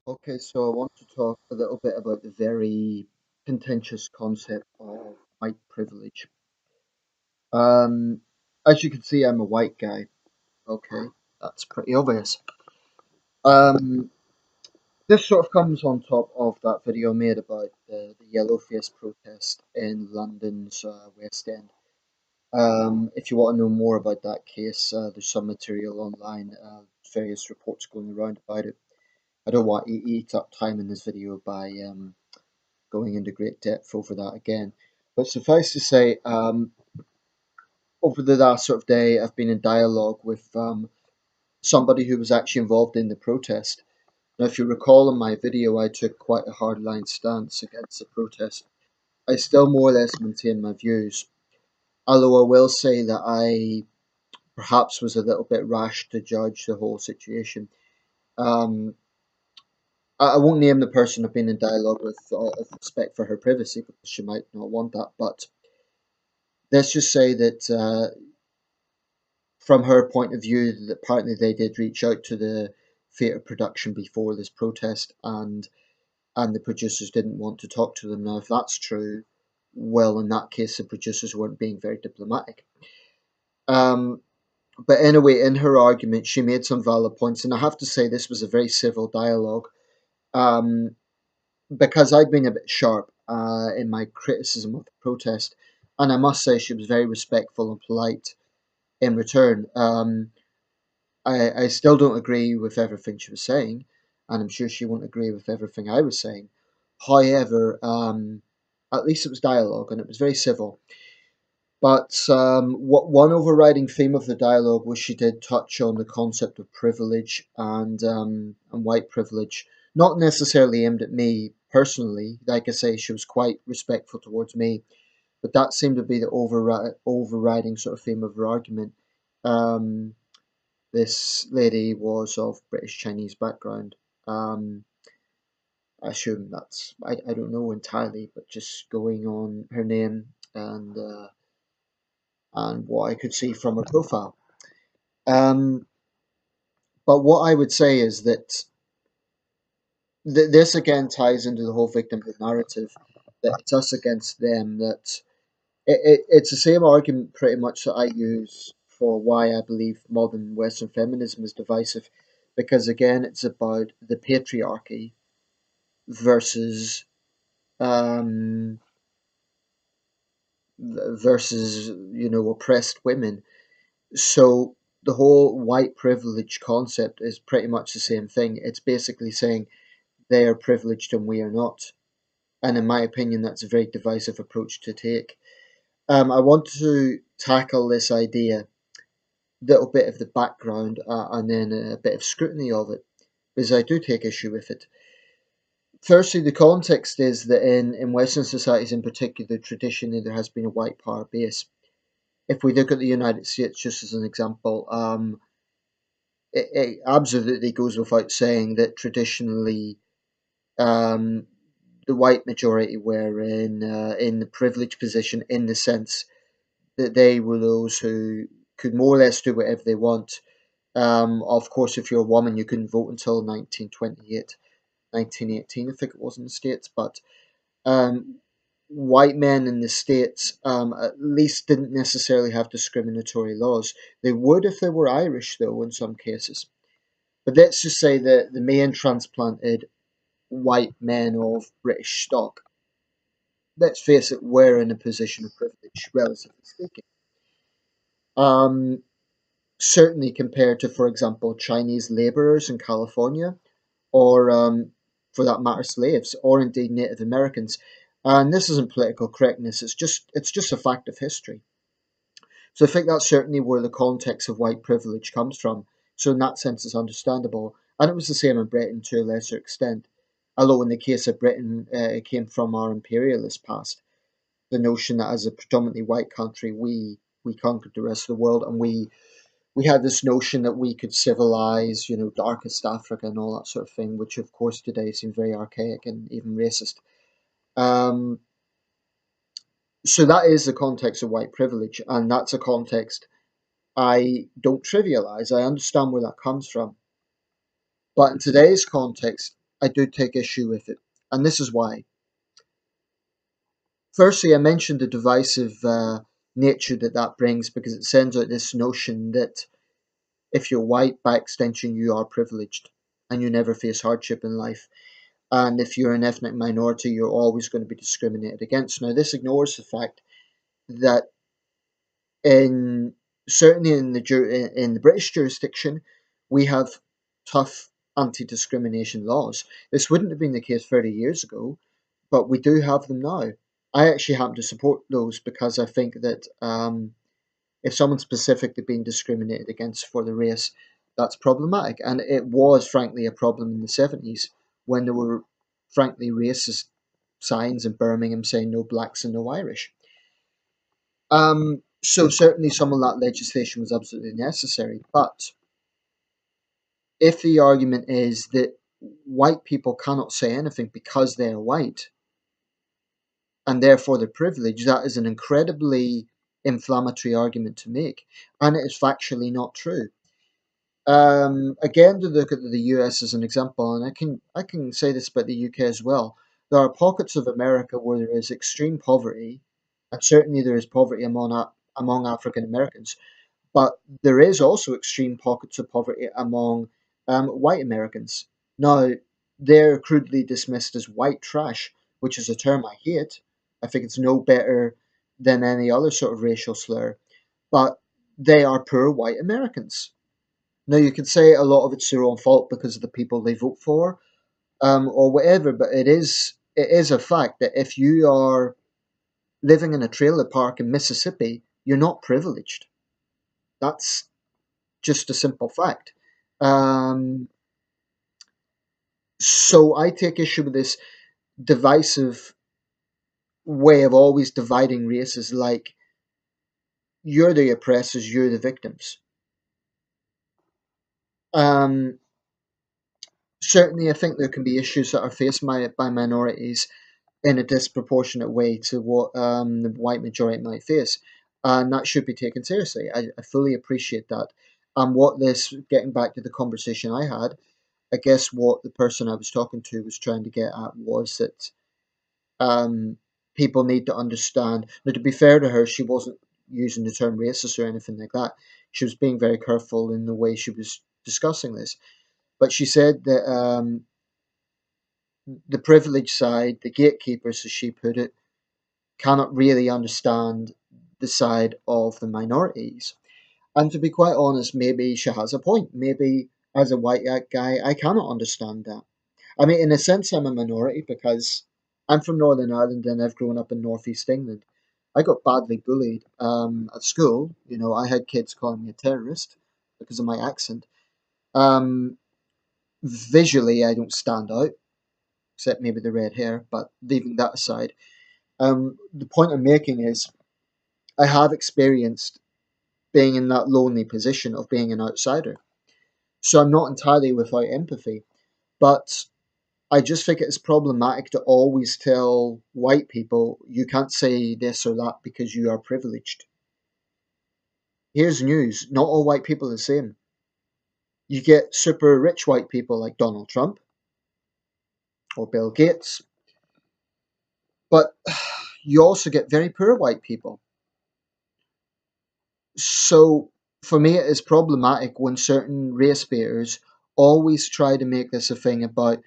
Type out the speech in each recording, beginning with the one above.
Okay, so I want to talk a little bit about the very contentious concept of white privilege. Um, as you can see, I'm a white guy. Okay, that's pretty obvious. Um, this sort of comes on top of that video I made about the yellow face protest in London's West End. If you want to know more about that case, there's some material online, various reports going around about it. I don't want to eat up time in this video by going into great depth over that again. But suffice to say, over the last sort of day, I've been in dialogue with somebody who was actually involved in the protest. Now, if you recall in my video, I took quite a hardline stance against the protest. I still more or less maintain my views, although I will say that I perhaps was a little bit rash to judge the whole situation. Um, I won't name the person I've been in dialogue with of respect for her privacy because she might not want that, but let's just say that from her point of view, that apparently they did reach out to the theatre production before this protest, and the producers didn't want to talk to them. Now, if that's true, well, in that case, the producers weren't being very diplomatic. Um, but anyway, in her argument, she made some valid points, and I have to say this was a very civil dialogue. Um, because I'd been a bit sharp in my criticism of the protest, and I must say she was very respectful and polite in return. I still don't agree with everything she was saying, and I'm sure she won't agree with everything I was saying. However, at least it was dialogue, and it was very civil. But what one overriding theme of the dialogue was she did touch on the concept of privilege and white privilege, not necessarily aimed at me personally. Like I say, she was quite respectful towards me, but that seemed to be the overriding sort of theme of her argument. Um, this lady was of British Chinese background. Um, I assume I don't know entirely, but just going on her name and what I could see from her profile. Um, but what I would say is that this again ties into the whole victimhood narrative, that it's us against them, that it's the same argument pretty much that I use for why I believe modern Western feminism is divisive, because again, it's about the patriarchy versus um, oppressed women. So the whole white privilege concept is pretty much the same thing. It's basically saying they are privileged and we are not. And in my opinion, that's a very divisive approach to take. I want to tackle this idea, little bit of the background, and then a bit of scrutiny of it, because I do take issue with it. Firstly, the context is that in Western societies in particular, traditionally there has been a white power base. If we look at the United States just as an example, it absolutely goes without saying that traditionally um, the white majority were in the privileged position in the sense that they were those who could more or less do whatever they want. Of course, if you're a woman, you couldn't vote until 1928, 1918, I think it was in the States. But um, white men in the States at least didn't necessarily have discriminatory laws. They would if they were Irish, though, in some cases. But let's just say that the main transplanted white men of British stock, let's face it, were in a position of privilege, relatively speaking. Um, Certainly compared to, for example, Chinese laborers in California, or for that matter, slaves, or indeed Native Americans. And this isn't political correctness; it's just a fact of history. So I think that's certainly where the context of white privilege comes from. So in that sense, it's understandable. And it was the same in Britain to a lesser extent. Although in the case of Britain, it came from our imperialist past. The notion that as a predominantly white country, we conquered the rest of the world, and we had this notion that we could civilize, darkest Africa and all that sort of thing, which of course today seems very archaic and even racist. Um, so that is the context of white privilege, and that's a context I don't trivialize. I understand where that comes from. But in today's context, I do take issue with it. And this is why. Firstly, I mentioned the divisive nature that that brings because it sends out this notion that if you're white, by extension, you are privileged and you never face hardship in life. And if you're an ethnic minority, you're always going to be discriminated against. Now, this ignores the fact that in certainly in the British jurisdiction, we have tough anti-discrimination laws. This wouldn't have been the case 30 years ago, but we do have them now. I actually happen to support those because I think that if someone's specifically being discriminated against for the race, that's problematic. And it was, frankly, a problem in the 70s when there were, frankly, racist signs in Birmingham saying no blacks and no Irish. So certainly some of that legislation was absolutely necessary. But if the argument is that white people cannot say anything because they are white and therefore they're privileged, that is an incredibly inflammatory argument to make. And it is factually not true. Again, to look at the US as an example, and I can say this about the UK as well. There are pockets of America where there is extreme poverty, and certainly there is poverty among African Americans. But there is also extreme pockets of poverty among white Americans. Now, they're crudely dismissed as white trash, which is a term I hate. I think it's no better than any other sort of racial slur. But they are poor white Americans. Now, you could say a lot of it's their own fault because of the people they vote for, or whatever. But it is a fact that if you are living in a trailer park in Mississippi, you're not privileged. That's just a simple fact. Um, so I take issue with this divisive way of always dividing races like you're the oppressors, you're the victims. Um, Certainly, I think there can be issues that are faced by minorities in a disproportionate way to what the white majority might face. And that should be taken seriously. I fully appreciate that. And what this, getting back to the conversation I had, I guess what the person I was talking to was trying to get at was that um, people need to understand. Now, to be fair to her, she wasn't using the term racist or anything like that. She was being very careful in the way she was discussing this. But she said that the privileged side, the gatekeepers, as she put it, cannot really understand the side of the minorities. And to be quite honest, maybe she has a point. Maybe as a white guy, I cannot understand that. I mean, in a sense, I'm a minority because I'm from Northern Ireland and I've grown up in Northeast England. I got badly bullied at school. You know, I had kids calling me a terrorist because of my accent. Um, Visually, I don't stand out, except maybe the red hair, but leaving that aside. The point I'm making is I have experienced being in that lonely position of being an outsider. So I'm not entirely without empathy, but I just think it's problematic to always tell white people you can't say this or that because you are privileged. Here's news, not all white people are the same. You get super rich white people like Donald Trump or Bill Gates, but you also get very poor white people. So for me, it is problematic when certain race baiters always try to make this a thing about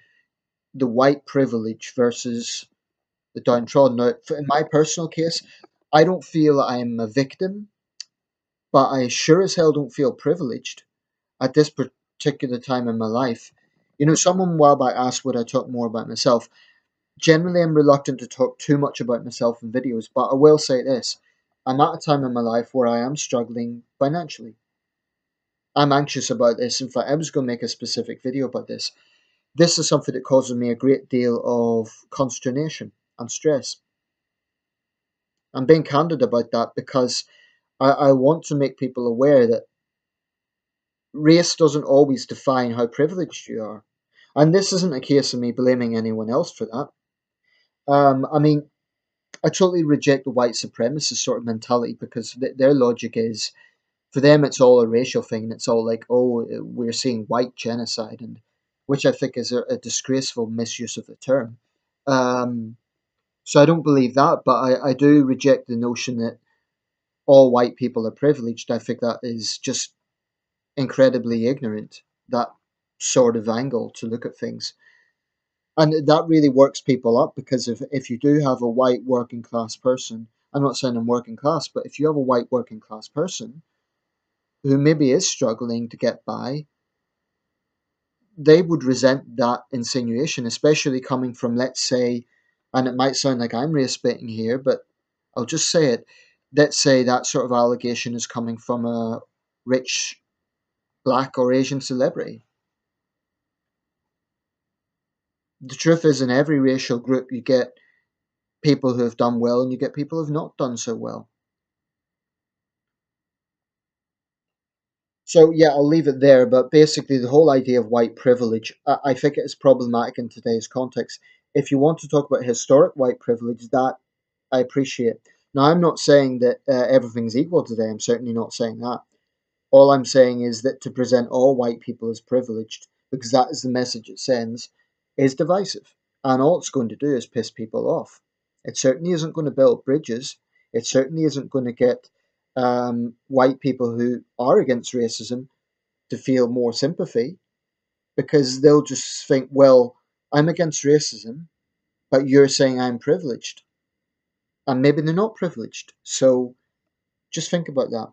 the white privilege versus the downtrodden. Now, in my personal case, I don't feel I'm a victim, but I sure as hell don't feel privileged at this particular time in my life. You know, someone a while back asked would I talk more about myself. Generally, I'm reluctant to talk too much about myself in videos, but I will say this. I'm at a time in my life where I am struggling financially. I'm anxious about this. In fact, I was going to make a specific video about this. This is something that causes me a great deal of consternation and stress. I'm being candid about that because I want to make people aware that race doesn't always define how privileged you are. And this isn't a case of me blaming anyone else for that. I mean, I totally reject the white supremacist sort of mentality because their logic is for them it's all a racial thing and it's all like, oh, we're seeing white genocide and which I think is a disgraceful misuse of the term. Um, so I don't believe that, but I do reject the notion that all white people are privileged. I think that is just incredibly ignorant, that sort of angle to look at things. And that really works people up because if you do have a white working class person, I'm not saying I'm working class, but if you have a white working class person who maybe is struggling to get by, they would resent that insinuation, especially coming from, let's say, and it might sound like I'm race baiting here, but I'll just say it. Let's say that sort of allegation is coming from a rich black or Asian celebrity. The truth is, in every racial group, you get people who have done well and you get people who have not done so well. So, yeah, I'll leave it there. But basically, the whole idea of white privilege, I think it is problematic in today's context. If you want to talk about historic white privilege, that I appreciate. Now, I'm not saying that everything's equal today. I'm certainly not saying that. All I'm saying is that to present all white people as privileged, because that is the message it sends, is divisive. And all it's going to do is piss people off. It certainly isn't going to build bridges. It certainly isn't going to get white people who are against racism to feel more sympathy, because they'll just think, well, I'm against racism, but you're saying I'm privileged. And maybe they're not privileged. So just think about that.